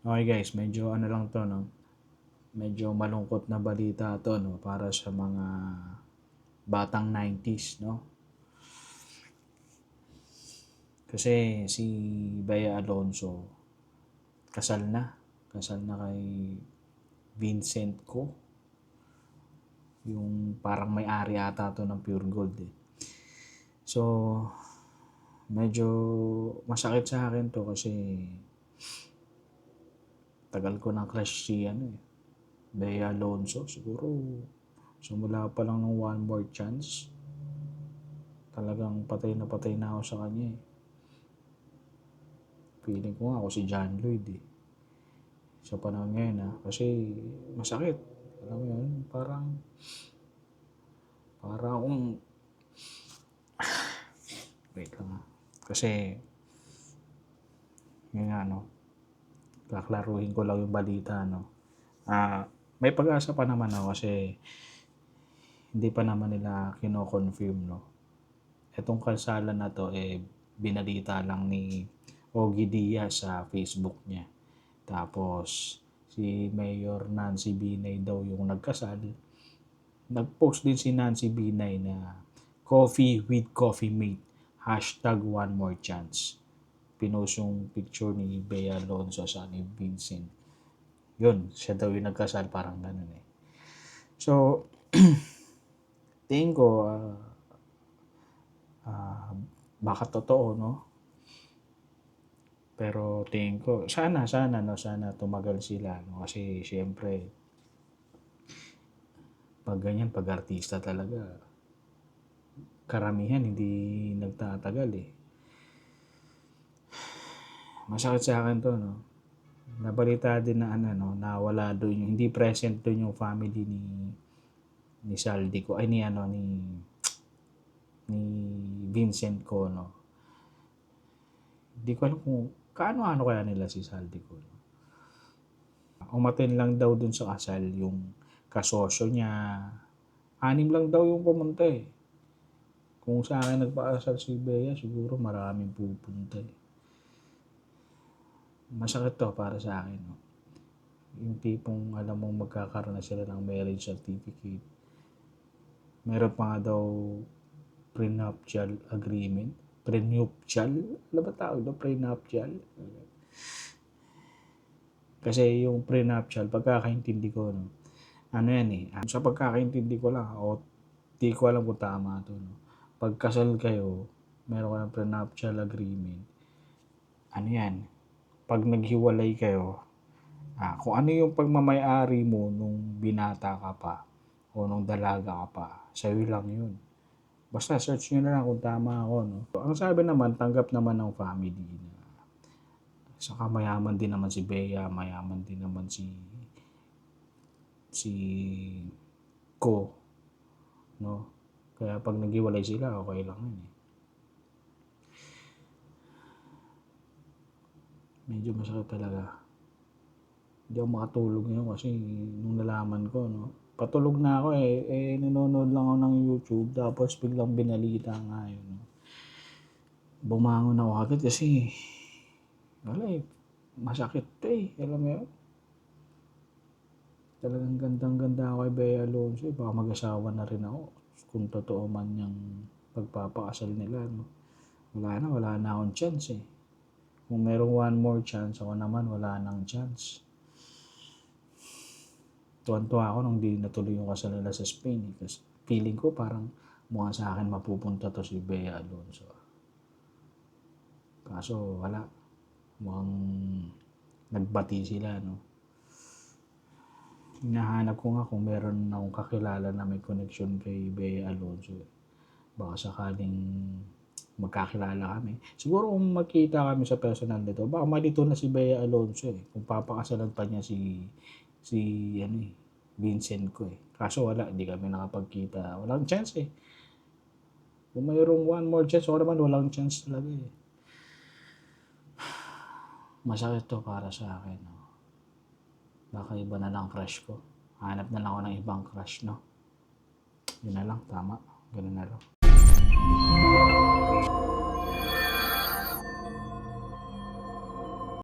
Okay guys, medyo ano lang 'to 'no, medyo malungkot na balita 'to 'no, para sa mga batang 90s 'no. Kasi si Bea Alonso kasal na kay Vincent Ko, yung parang may-ari ata 'to ng Pure Gold, eh. So, medyo masakit sa akin 'to kasi tagal ko ng crush si ano, eh, Bea Alonso. Siguro simula pa lang ng One More Chance, talagang patay na ako sa kanya, eh. Feeling ko nga ako si John Lloyd, eh, sa panahon ngayon, kasi masakit. Alam mo yun, parang parang akong wait lang, kasi yun nga 'no, kaklaruhin ko lang yung balita 'no. May pag-asa pa naman ako kasi hindi pa naman nila kino-confirm 'no. Itong kalsada na 'to, eh, binalita lang ni Ogie Diaz sa Facebook niya. Tapos si Mayor Nancy Binay daw yung nagkasal. Nag-post din si Nancy Binay na coffee with coffee mate, hashtag one more chance. Pinost yung picture ni Bea Alonso sa ni Vincent. Yun, siya daw yung nagkasal, parang ganun, eh. So, tingin ko, baka totoo, no? Pero tingin ko, sana, no? Sana tumagal sila, no? Kasi, syempre, pag ganyan, pag artista talaga, karamihan hindi nagtatagal, eh. Masakit sa akin to, no? Nabalita din na ano, no, na wala doon yung, hindi present doon yung family ni Saldi ko, ay ni ano, ni Vincent ko, no. Hindi ko alam kung kaano-ano kaya nila si Saldi ko, no? Umattend lang daw dun sa kasal yung kasosyo niya. 6 lang daw yung pumunta, eh. Kung sa akin nagpakasal si Bea, siguro maraming pupunta, eh. Masakit to para sa akin, no. Yung tipong alam mong magkakaroon na sila ng marriage certificate. Meron pa nga daw prenuptial agreement. Prenuptial? Ano ba tawag doon? Prenuptial? Kasi yung prenuptial, pagkakaintindi ko, no, ano yan, eh, sa pagkakaintindi ko lang, o di ko alam kung tama to, no. Pagkasal kayo, meron ka ng prenuptial agreement. Ano yan? Pag naghiwalay kayo, kung ano yung pagmamay-ari mo nung binata ka pa o nung dalaga ka pa, sa'yo lang yun. Basta search nyo na lang kung tama ako, no. Ang sabi naman, tanggap naman ng family na saka mayaman din naman si Bea, mayaman din naman si Ko, no. Kaya pag naghiwalay sila, okay lang yun, eh. Medyo masakit talaga. Hindi ako makatulog ngayon kasi nung nalaman ko, no, patulog na ako, nanonood lang ako ng YouTube tapos biglang binalita nga yun, no. Bumangon ako agad kasi wala, eh, masakit to, eh. Alam mo yun? Talagang gandang-ganda ako kay Bea Alonso, eh. Baka mag-asawa na rin ako kung totoo man yung pagpapakasal nila, no. Wala na akong chance, eh. Kung merong one more chance, ako naman wala nang chance. Tuwan-tuwa ako nung di natuloy yung kasal nila sa Spain, eh. Kasi feeling ko parang mukhang sa akin mapupunta to si Bea Alonso. Kaso wala. Mukhang nagbati sila, no. Hinahanap ko nga kung meron akong kakilala na may connection kay Bea Alonso, eh. Baka sakaling magkakilala kami. Siguro kung magkita kami sa personal nito, baka malito na si Bea Alonso, eh. Kung papakasalan pa niya si ano, eh, Vincent ko, eh. Kaso wala, hindi kami nakapagkita. Walang chance, eh. Kung mayroong one more chance, ako naman walang chance talaga, eh. Masakit to para sa akin, no. Baka iba na lang crush ko. Hanap na lang ako ng ibang crush, no. Yun na lang, tama. Ganun na lang.